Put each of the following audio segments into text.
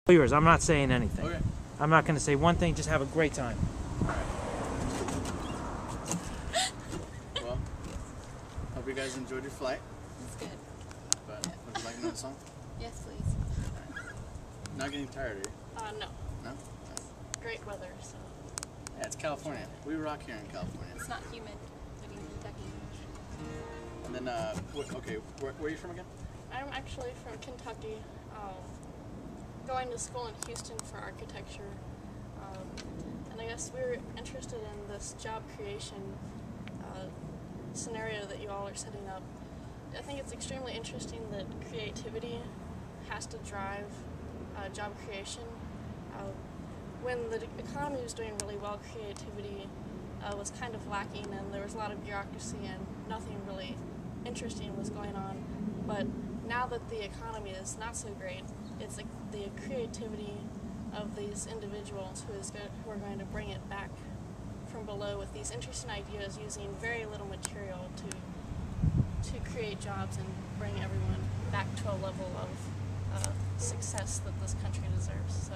Yours. I'm not saying anything. Okay. I'm not going to say one thing. Just have a great time. Alright. Well, hope you guys enjoyed your flight. It's good. But would you like another song? Yes, please. Not getting tired, are you? No. No? Great weather, so. Yeah, it's California. We rock here in California. It's not humid like in Kentucky. And then, okay, where are you from again? I'm actually from Kentucky, going to school in Houston for architecture. And I guess we were interested in this job creation scenario that you all are setting up. I think it's extremely interesting that creativity has to drive job creation. When the economy was doing really well, creativity was kind of lacking, and there was a lot of bureaucracy and nothing really interesting was going on. But now that the economy is not so great, it's like the creativity of these individuals who are going to bring it back from below with these interesting ideas using very little material to create jobs and bring everyone back to a level of success that this country deserves. So.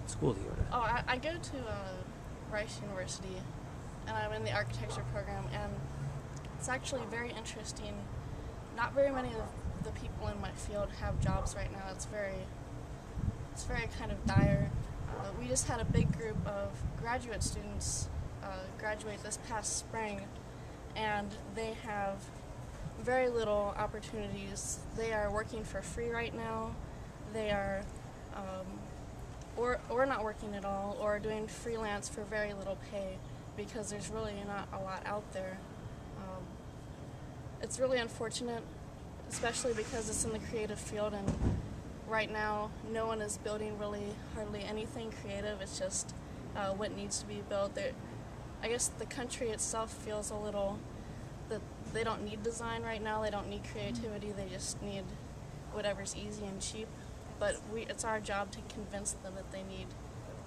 School do you go to? Oh, I go to Rice University, and I'm in the architecture program, and it's actually very interesting. Not very many of the people in my field have jobs right now. It's very kind of dire. We just had a big group of graduate students graduate this past spring, and they have very little opportunities. They are working for free right now. They are or not working at all, or doing freelance for very little pay, because there's really not a lot out there. It's really unfortunate, especially because it's in the creative field, and right now no one is building really hardly anything creative. It's just what needs to be built. I guess the country itself feels a little that they don't need design right now, they don't need creativity, they just need whatever's easy and cheap. But it's our job to convince them that they need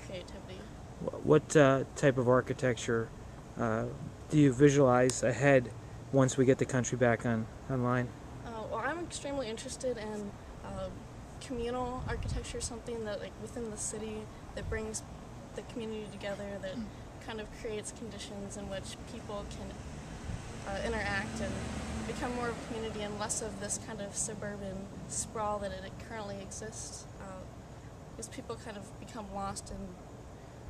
creativity. What type of architecture do you visualize ahead once we get the country back online? Well, I'm extremely interested in communal architecture, something that within the city that brings the community together, that kind of creates conditions in which people can interact and become more of a community and less of this kind of suburban sprawl that it currently exists, because people kind of become lost and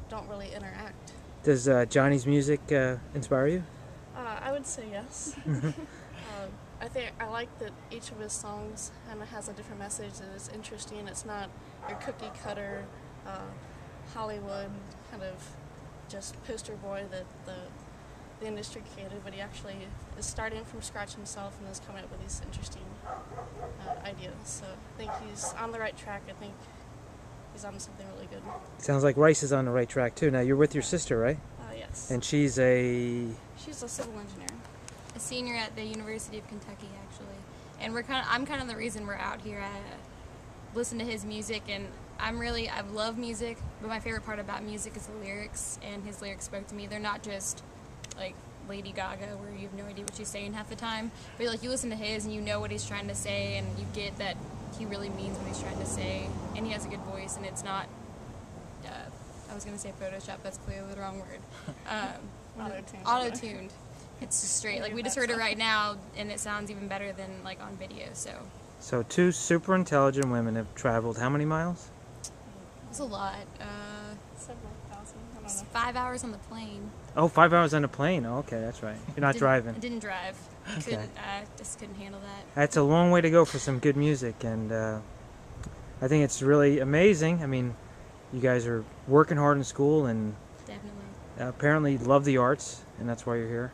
don't really interact. Does Johnny's music inspire you? I would say yes. I like that each of his songs kind of has a different message that is interesting. It's not your cookie cutter Hollywood kind of just poster boy that the industry created, but he actually is starting from scratch himself and is coming up with these interesting ideas. So I think he's on the right track. I think he's on something really good. Sounds like Rice is on the right track too. Now you're with your sister, right? Yes. And she's a civil engineer. A senior at the University of Kentucky, actually. And I'm kind of the reason we're out here. I listen to his music, and I love music, but my favorite part about music is the lyrics, and his lyrics spoke to me. They're not just like Lady Gaga, where you have no idea what she's saying half the time, but like you listen to his and you know what he's trying to say, and you get that he really means what he's trying to say, and he has a good voice, and it's not I was going to say Photoshop, that's clearly the wrong word. Auto-tuned. It's just straight. Like, we just heard it right now, and it sounds even better than, like, on video, so. So two super intelligent women have traveled how many miles? It's a lot. Several thousand, I don't know. 5 hours on the plane. Oh, 5 hours on a plane. Oh, okay, that's right. You're not driving. I didn't drive. Okay. Just couldn't handle that. That's a long way to go for some good music, and I think it's really amazing. I mean, you guys are working hard in school and Definitely. Apparently love the arts, and that's why you're here.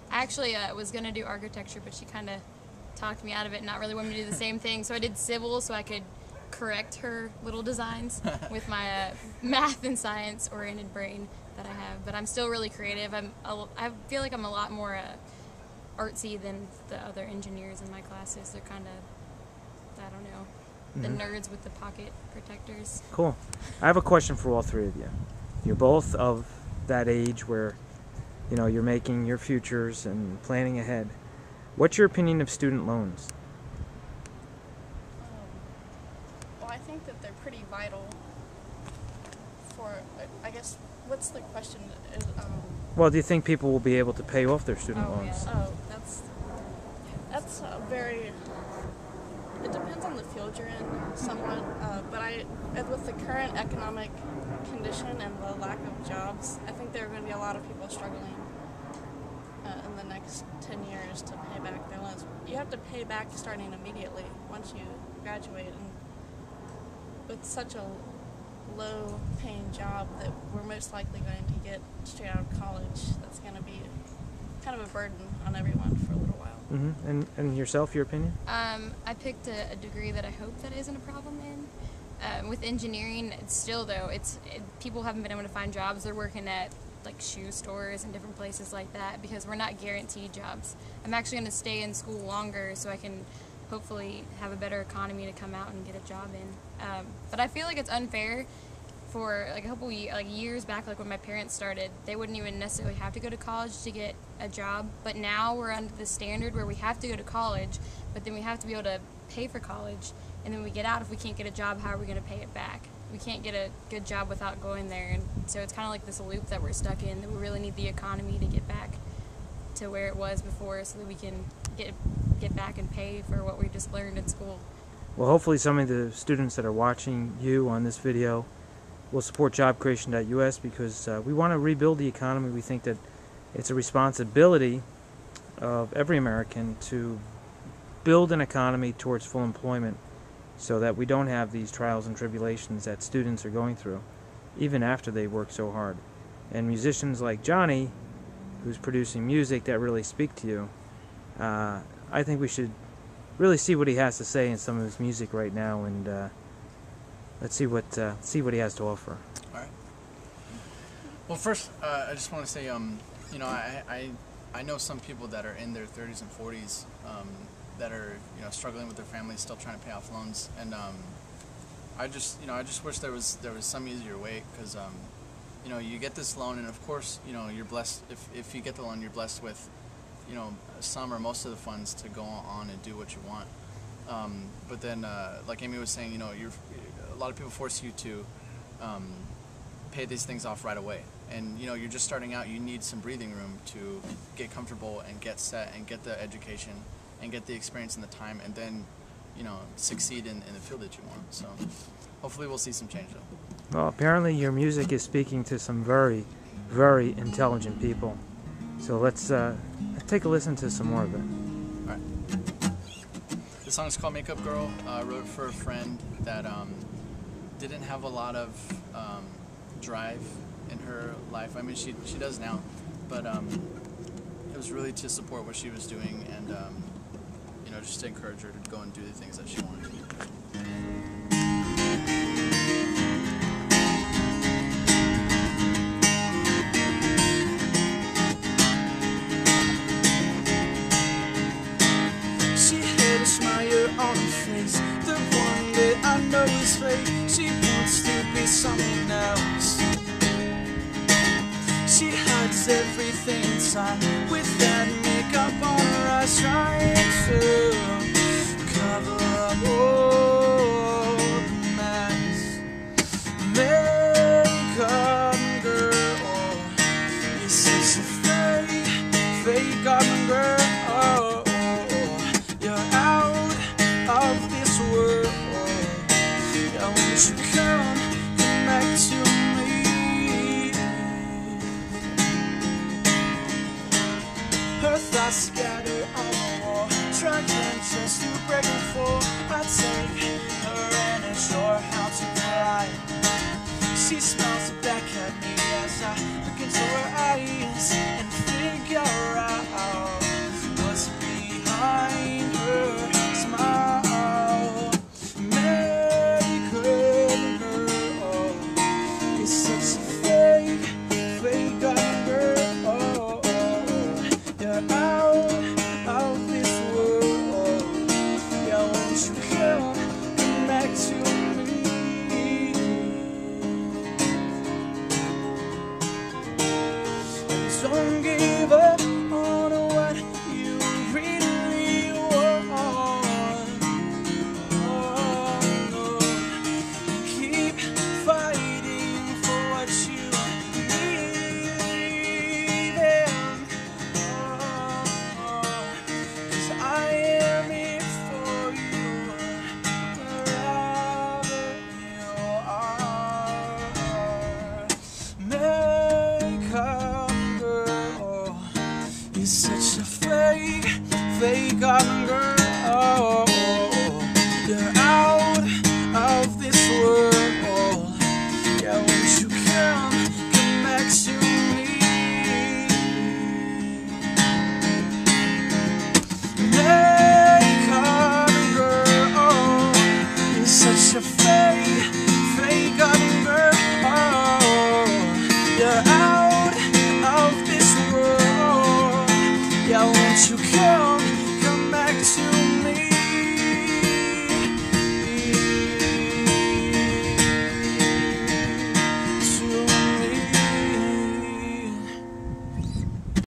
I actually was going to do architecture, but she kind of talked me out of it and not really wanted me to do the same thing. So I did civil so I could correct her little designs with my math and science-oriented brain that I have. But I'm still really creative. I feel like I'm a lot more artsy than the other engineers in my classes. They're kind of, I don't know, the nerds with the pocket protectors. Cool. I have a question for all three of you. You're both of that age where, you know, you're making your futures and planning ahead. What's your opinion of student loans? I think that they're pretty vital for, I guess, what's the question? Is, Well, do you think people will be able to pay off their student Oh, loans? yeah. oh, that's a very, it depends on the field you're in somewhat, but with the current economic condition and the lack of jobs, I think there are going to be a lot of people struggling in the next 10 years to pay back their loans. You have to pay back starting immediately once you graduate, and with such a low paying job that we're most likely going to get straight out of college, that's going to be kind of a burden on everyone for a little while. Mm-hmm. And yourself, your opinion? I picked a degree that I hope that isn't a problem in. With engineering, it's still though, people haven't been able to find jobs. They're working at like shoe stores and different places like that because we're not guaranteed jobs. I'm actually going to stay in school longer so I can hopefully have a better economy to come out and get a job in. But I feel like it's unfair. For like a couple years back, like when my parents started, they wouldn't even necessarily have to go to college to get a job. But now we're under the standard where we have to go to college, but then we have to be able to pay for college. And then we get out, if we can't get a job, how are we going to pay it back? We can't get a good job without going there. And so it's kind of like this loop that we're stuck in, that we really need the economy to get back to where it was before so that we can get back and pay for what we just learned in school. Well, hopefully some of the students that are watching you on this video will support jobcreation.us because we want to rebuild the economy. We think that it's a responsibility of every American to build an economy towards full employment so that we don't have these trials and tribulations that students are going through, even after they work so hard. And musicians like Johnny, who's producing music that really speak to you, I think we should really see what he has to say in some of his music right now, and let's see what he has to offer. All right. Well, first, I just want to say, you know, I know some people that are in their 30s and 40s that are, you know, struggling with their families, still trying to pay off loans, and I just wish there was some easier way, because you know, you get this loan, and of course, you know, you're blessed if you get the loan, you're blessed with, you know, some or most of the funds to go on and do what you want. But then, like Amy was saying, you know, a lot of people force you to pay these things off right away. And, you know, you're just starting out, you need some breathing room to get comfortable and get set and get the education and get the experience and the time, and then, you know, succeed in the field that you want. So hopefully we'll see some change, though. Well, apparently your music is speaking to some very, very intelligent people. So let's take a listen to some more of it. All right. The song is called Makeup Girl. I wrote it for a friend that didn't have a lot of drive in her life. I mean, she does now, but it was really to support what she was doing, and you know, just to encourage her to go and do the things that she wanted.